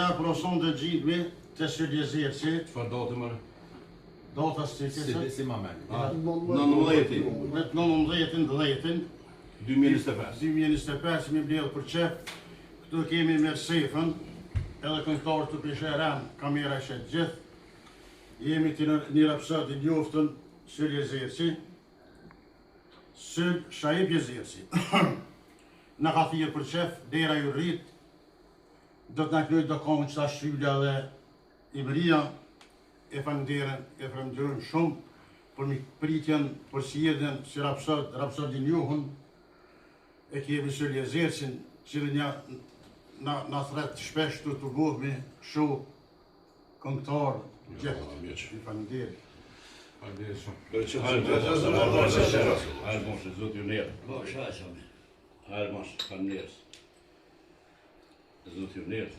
Ja proson të gjithme të Syljezirësi. Çfarë datë më? Data së që Si ma meni. 19-10 2025. 2025 mi bledh për qef. Këtu kemi Mersefën, edhe këngëtarë të Pisheran, kamera që gjithë. Jemi të një rapsat i njoftën Syljezirësi. Syl Shaib Jezirësi. Në ka thirë për qef, dera ju rritë. Do të në knojtë do kohën qëta Shqybja dhe Ibria. E falenderojmë shumë për mi pritjen, për sjelljen si rapsat i njohën. E kemi Syljezirësin, që na thret shpesh të bohemi show këngëtar gjithë. Falenderoj. Faleminderit shumë. Hajde moshe, zot ju njerë. Hajde moshe, faleminderit. Zot ju njerë.